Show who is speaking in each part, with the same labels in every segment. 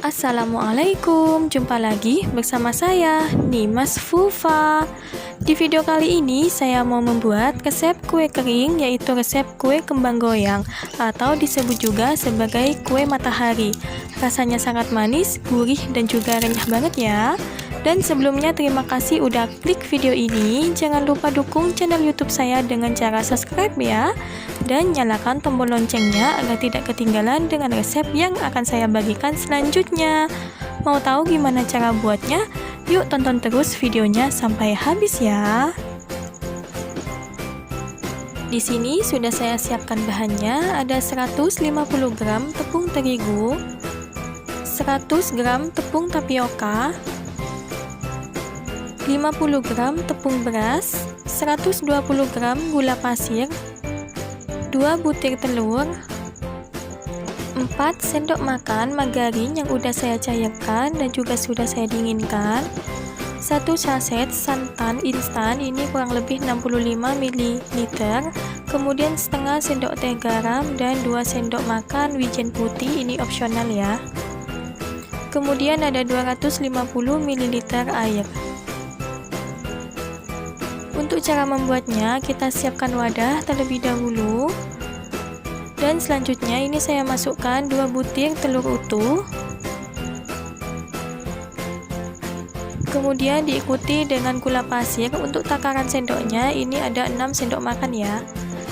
Speaker 1: Assalamualaikum, jumpa lagi bersama saya, Nimas Fufa. Di video kali ini saya mau membuat resep kue kering, yaitu resep kue kembang goyang atau disebut juga sebagai kue matahari. Rasanya sangat manis, gurih, dan juga renyah banget ya. Dan sebelumnya terima kasih udah klik video ini. Jangan lupa dukung channel YouTube saya dengan cara subscribe ya. Dan nyalakan tombol loncengnya agar tidak ketinggalan dengan resep yang akan saya bagikan selanjutnya. Mau tahu gimana cara buatnya? Yuk tonton terus videonya sampai habis ya. Di sini sudah saya siapkan bahannya, ada 150 gram tepung terigu, 100 gram tepung tapioka, 50 gram tepung beras, 120 gram gula pasir, 2 butir telur, 4 sendok makan margarin yang udah saya cairkan dan juga sudah saya dinginkan, 1 saset santan instan, ini kurang lebih 65 ml, kemudian setengah sendok teh garam dan 2 sendok makan wijen putih, ini opsional ya. Kemudian ada 250 ml air. Untuk cara membuatnya, kita siapkan wadah terlebih dahulu. Dan selanjutnya ini saya masukkan 2 butir telur utuh. Kemudian diikuti dengan gula pasir. Untuk takaran sendoknya ini ada 6 sendok makan ya.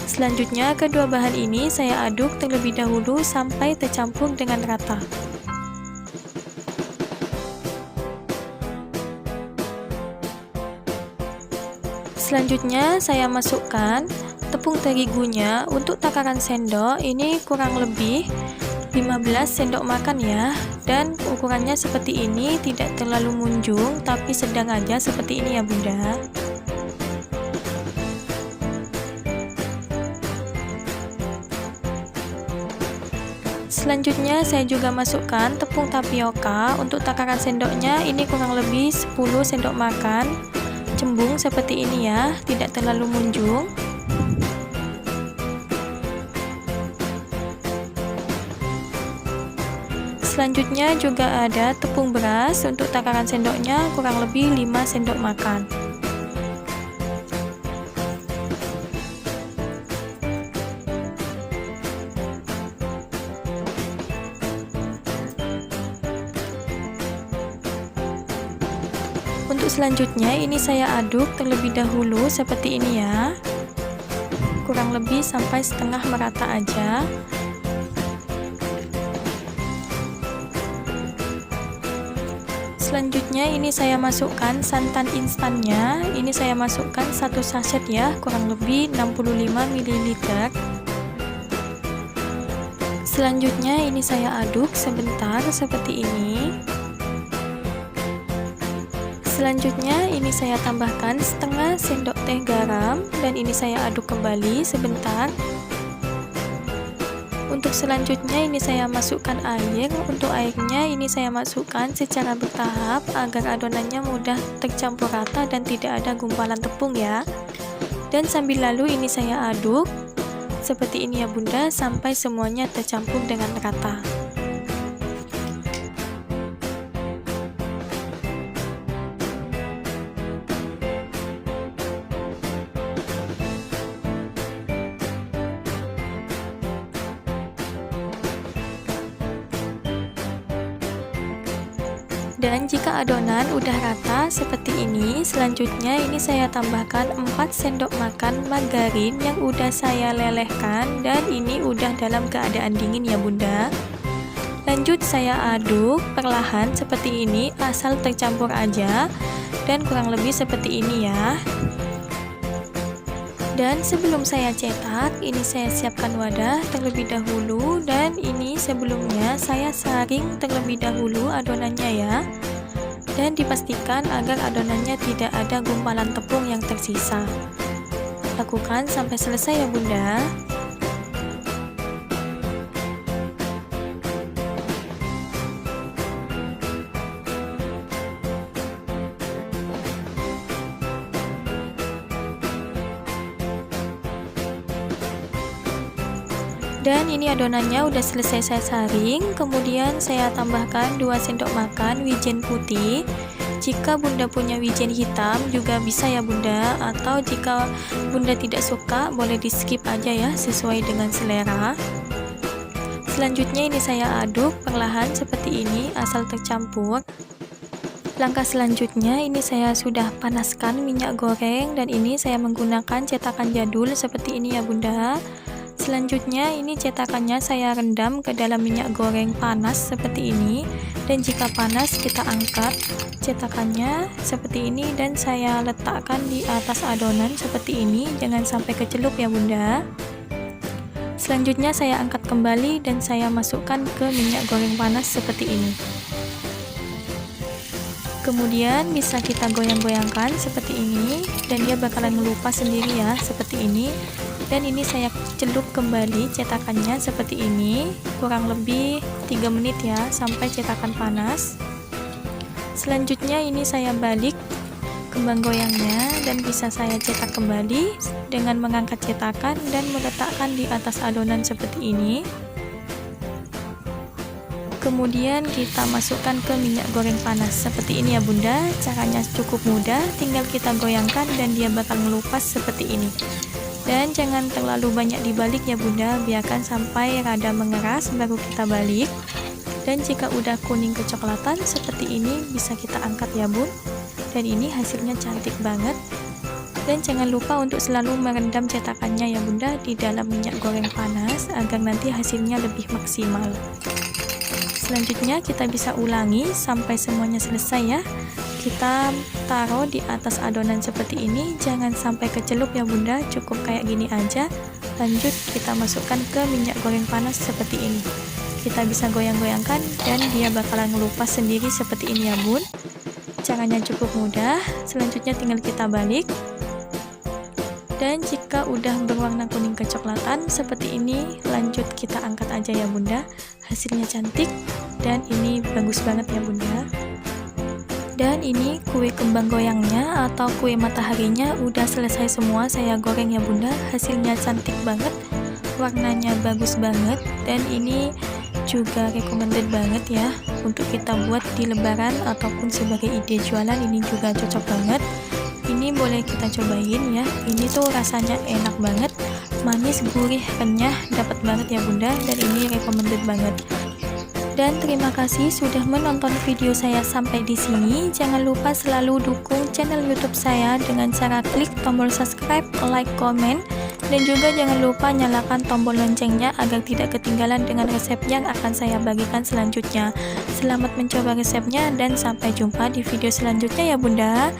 Speaker 1: Selanjutnya kedua bahan ini saya aduk terlebih dahulu sampai tercampur dengan rata. Selanjutnya saya masukkan tepung terigunya. Untuk takaran sendok ini kurang lebih 15 sendok makan ya. Dan ukurannya seperti ini, tidak terlalu munjung tapi sedang aja seperti ini ya bunda. Selanjutnya saya juga masukkan tepung tapioka. Untuk takaran sendoknya ini kurang lebih 10 sendok makan. Cembung seperti ini ya, tidak terlalu munjung. Selanjutnya juga ada tepung beras. Untuk takaran sendoknya kurang lebih 5 sendok makan. Untuk selanjutnya ini saya aduk terlebih dahulu seperti ini ya, kurang lebih sampai setengah merata aja. Selanjutnya ini saya masukkan santan instannya. Ini saya masukkan 1 saset ya, kurang lebih 65 ml. Selanjutnya ini saya aduk sebentar seperti ini. Selanjutnya ini saya tambahkan setengah sendok teh garam dan ini saya aduk kembali sebentar. Untuk selanjutnya ini saya masukkan air. Untuk airnya ini saya masukkan secara bertahap agar adonannya mudah tercampur rata dan tidak ada gumpalan tepung ya. Dan sambil lalu ini saya aduk seperti ini ya bunda, sampai semuanya tercampur dengan rata. Dan jika adonan udah rata seperti ini, selanjutnya ini saya tambahkan 4 sendok makan margarin yang udah saya lelehkan dan ini udah dalam keadaan dingin ya bunda. Lanjut saya aduk perlahan seperti ini, asal tercampur aja dan kurang lebih seperti ini ya. Dan sebelum saya cetak, ini saya siapkan wadah terlebih dahulu dan ini sebelumnya saya saring terlebih dahulu adonannya ya. Dan dipastikan agar adonannya tidak ada gumpalan tepung yang tersisa. Lakukan sampai selesai ya bunda. Dan ini adonannya udah selesai saya saring, kemudian saya tambahkan 2 sendok makan wijen putih. Jika bunda punya wijen hitam juga bisa ya bunda, atau jika bunda tidak suka boleh di skip aja ya, sesuai dengan selera. Selanjutnya ini saya aduk perlahan seperti ini asal tercampur. Langkah selanjutnya ini saya sudah panaskan minyak goreng, dan ini saya menggunakan cetakan jadul seperti ini ya bunda. Selanjutnya ini cetakannya saya rendam ke dalam minyak goreng panas seperti ini, dan jika panas kita angkat cetakannya seperti ini dan saya letakkan di atas adonan seperti ini, jangan sampai kecelup ya bunda. Selanjutnya saya angkat kembali dan saya masukkan ke minyak goreng panas seperti ini. Kemudian bisa kita goyang-goyangkan seperti ini dan dia bakalan melupas sendiri ya, seperti ini. Dan ini saya celup kembali cetakannya seperti ini, kurang lebih 3 menit ya sampai cetakan panas. Selanjutnya ini saya balik kembang goyangnya dan bisa saya cetak kembali dengan mengangkat cetakan dan meletakkan di atas adonan seperti ini. Kemudian kita masukkan ke minyak goreng panas seperti ini ya bunda. Caranya cukup mudah, tinggal kita goyangkan dan dia bakal melupas seperti ini. Dan jangan terlalu banyak dibalik ya bunda, biarkan sampai rada mengeras baru kita balik. Dan jika udah kuning kecoklatan seperti ini bisa kita angkat ya bun. Dan ini hasilnya cantik banget. Dan jangan lupa untuk selalu merendam cetakannya ya bunda di dalam minyak goreng panas agar nanti hasilnya lebih maksimal. Selanjutnya kita bisa ulangi sampai semuanya selesai ya. Kita taruh di atas adonan seperti ini, jangan sampai kecelup ya bunda, cukup kayak gini aja. Lanjut kita masukkan ke minyak goreng panas seperti ini. Kita bisa goyang-goyangkan dan dia bakalan melupas sendiri seperti ini ya bun. Caranya cukup mudah. Selanjutnya tinggal kita balik. Dan jika udah berwarna kuning kecoklatan seperti ini, lanjut kita angkat aja ya bunda. Hasilnya cantik dan ini bagus banget ya bunda. Dan ini kue kembang goyangnya atau kue mataharinya udah selesai semua saya goreng ya bunda. Hasilnya cantik banget, warnanya bagus banget, dan ini juga recommended banget ya untuk kita buat di lebaran ataupun sebagai ide jualan. Ini juga cocok banget. Ini boleh kita cobain ya. Ini tuh rasanya enak banget, manis, gurih, renyah, dapat banget ya bunda, dan ini recommended banget. Dan terima kasih sudah menonton video saya sampai di sini. Jangan lupa selalu dukung channel YouTube saya dengan cara klik tombol subscribe, like, komen, dan juga jangan lupa nyalakan tombol loncengnya agar tidak ketinggalan dengan resep yang akan saya bagikan selanjutnya. Selamat mencoba resepnya dan sampai jumpa di video selanjutnya ya bunda.